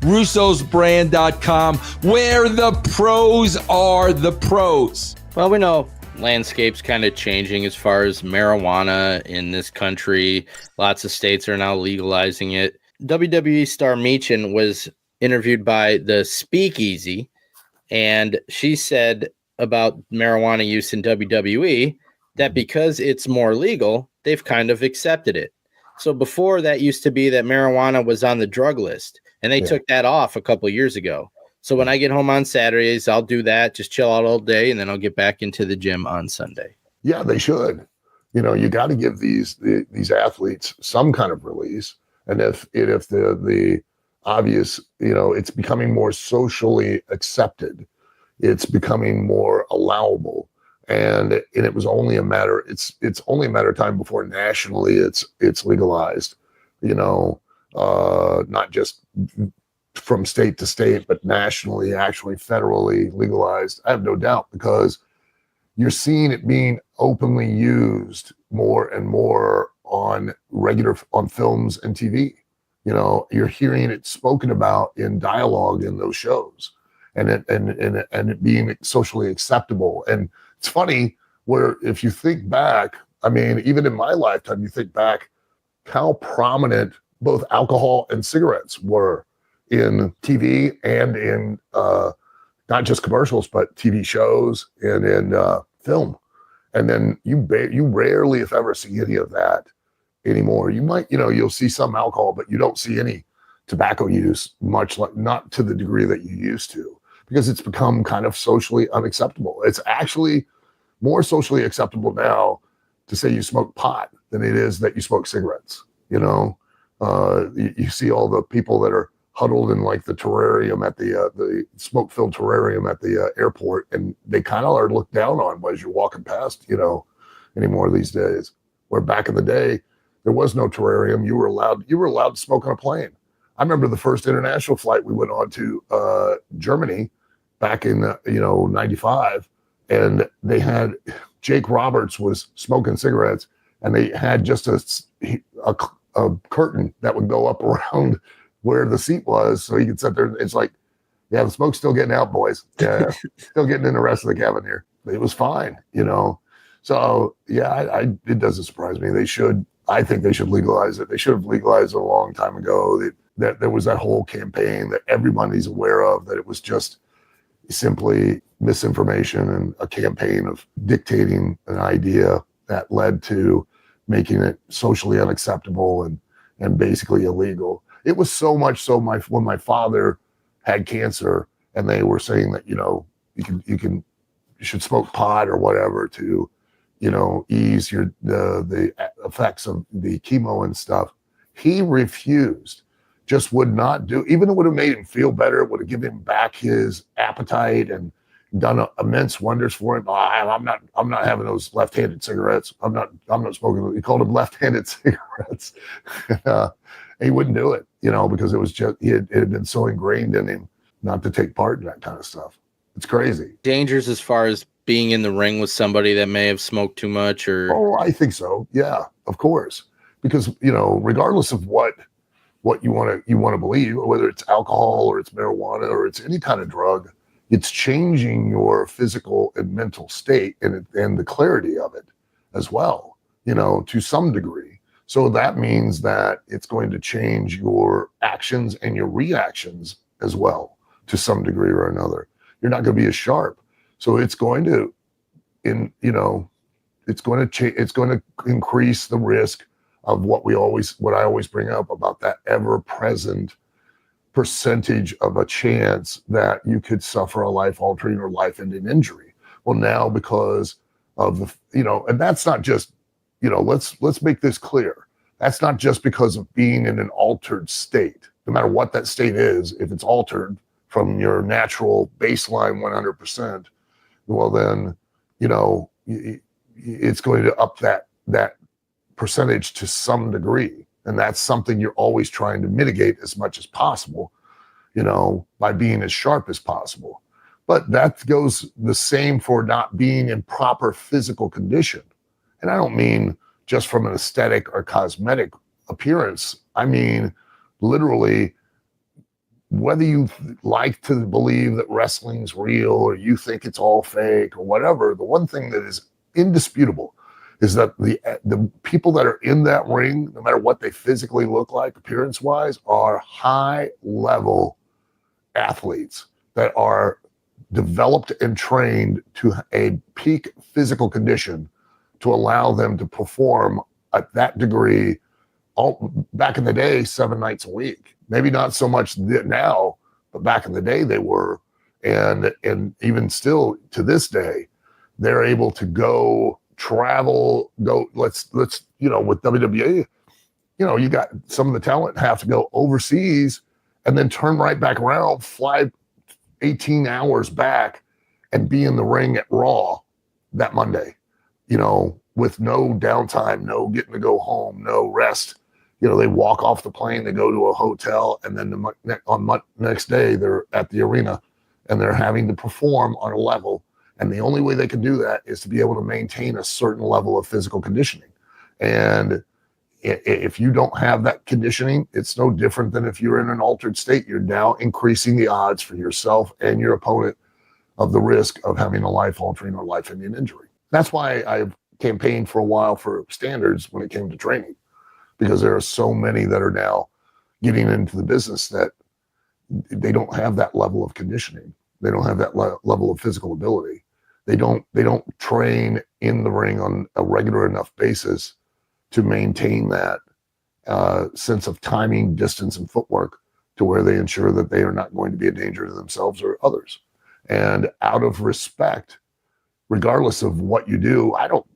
russosbrand.com, where the pros are the pros. Well, we know landscape's kind of changing as far as marijuana in this country. Lots of states are now legalizing it. WWE star Meechin was interviewed by the Speakeasy, and she said about marijuana use in WWE that because it's more legal, they've kind of accepted it. So before, that used to be that marijuana was on the drug list, and they took that off a couple of years ago. So when I get home on Saturdays, I'll do that, just chill out all day, and then I'll get back into the gym on Sunday. Yeah, they should. You know, you got to give these athletes some kind of release. And if the obvious, you know, it's becoming more socially accepted, it's becoming more allowable. And it was only a matter, it's only a matter of time before nationally it's legalized, you know, not just from state to state, but nationally, actually federally legalized. I have no doubt, because you're seeing it being openly used more and more on films and TV. You know, you're hearing it spoken about in dialogue in those shows, and it being socially acceptable. And it's funny, where if you think back, I mean, even in my lifetime, you think back how prominent both alcohol and cigarettes were in TV and in not just commercials, but TV shows and in film. And then you rarely, if ever, see any of that anymore. You might, you know, you'll see some alcohol, but you don't see any tobacco use, much, like not to the degree that you used to, because it's become kind of socially unacceptable. It's actually more socially acceptable now to say you smoke pot than it is that you smoke cigarettes. You know, you see all the people that are huddled in like the terrarium at the smoke-filled terrarium at the airport, and they kind of are looked down on as you're walking past, you know, anymore these days. Where back in the day, there was no terrarium. You were allowed to smoke on a plane. I remember the first international flight we went on to Germany back in '95, and they had Jake Roberts was smoking cigarettes, and they had just a curtain that would go up around where the seat was, so he could sit there. It's like, yeah, the smoke's still getting out, boys. Yeah, still getting in the rest of the cabin here. It was fine, you know. So yeah, it doesn't surprise me. They should. I think they should legalize it. They should have legalized it a long time ago. That there was that whole campaign that everybody's aware of, that it was just simply misinformation and a campaign of dictating an idea that led to making it socially unacceptable and basically illegal. It was so much so when my father had cancer, and they were saying that, you know, you should smoke pot or whatever to, you know, ease the effects of the chemo and stuff. He refused, just would not do. Even it would have made him feel better. It would have given him back his appetite and done immense wonders for him. I'm not having those left-handed cigarettes. I'm not smoking. He called them left-handed cigarettes. He wouldn't do it, you know, because it was just, it had been so ingrained in him not to take part in that kind of stuff. It's crazy. Dangers as far as being in the ring with somebody that may have smoked too much, or? Oh, I think so. Yeah, of course. Because, you know, regardless of what you want to believe, whether it's alcohol or it's marijuana or it's any kind of drug, it's changing your physical and mental state and the clarity of it as well, you know, to some degree. So that means that it's going to change your actions and your reactions as well to some degree or another. You're not going to be as sharp. So it's going to, it's going to increase the risk of what I always bring up about that ever-present percentage of a chance that you could suffer a life-altering or life-ending injury. Well, now because of and that's not just, let's make this clear. That's not just because of being in an altered state. No matter what that state is, if it's altered from your natural baseline 100%, well then, it's going to up that percentage to some degree. And that's something you're always trying to mitigate as much as possible, by being as sharp as possible. But that goes the same for not being in proper physical condition. And I don't mean just from an aesthetic or cosmetic appearance. I mean, literally whether you like to believe that wrestling's real or you think it's all fake or whatever, the one thing that is indisputable is that the people that are in that ring, no matter what they physically look like, appearance-wise, are high-level athletes that are developed and trained to a peak physical condition to allow them to perform at that degree. Back in the day, 7 nights a week. Maybe not so much now, but back in the day they were, and even still to this day, they're able to go travel. Let's with WWE, you got some of the talent have to go overseas and then turn right back around, fly 18 hours back, and be in the ring at Raw that Monday. With no downtime, no getting to go home, no rest. They walk off the plane, they go to a hotel, and then on next day they're at the arena and they're having to perform on a level. And the only way they can do that is to be able to maintain a certain level of physical conditioning. And if you don't have that conditioning, it's no different than if you're in an altered state. You're now increasing the odds for yourself and your opponent of the risk of having a life-altering or life-ending injury. That's why I've campaigned for a while for standards when it came to training, because there are so many that are now getting into the business that they don't have that level of conditioning. They don't have that level of physical ability. They don't train in the ring on a regular enough basis to maintain that sense of timing, distance, and footwork to where they ensure that they are not going to be a danger to themselves or others. And out of respect, regardless of what you do, I don't,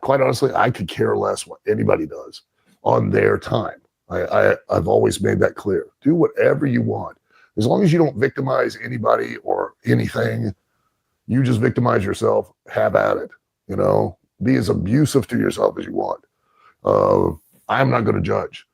quite honestly, I could care less what anybody does on their time. I've always made that clear. Do whatever you want. As long as you don't victimize anybody or anything, you just victimize yourself, have at it. Be as abusive to yourself as you want. I'm not going to judge,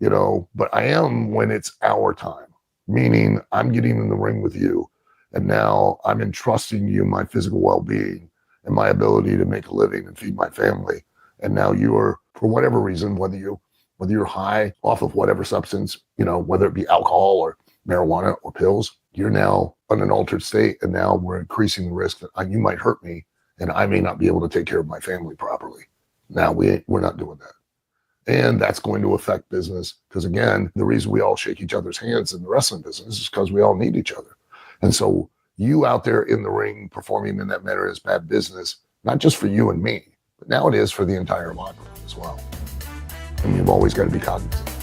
but I am when it's our time, meaning I'm getting in the ring with you. And now I'm entrusting you my physical well-being and my ability to make a living and feed my family. And now you are, for whatever reason, whether you're high off of whatever substance, whether it be alcohol or marijuana or pills, you're now in an altered state. And now we're increasing the risk that you might hurt me and I may not be able to take care of my family properly. Now we're not doing that. And that's going to affect business. Because again, the reason we all shake each other's hands in the wrestling business is because we all need each other. And so you out there in the ring performing in that manner is bad business, not just for you and me, but now it is for the entire locker room as well. And you've always got to be cognizant.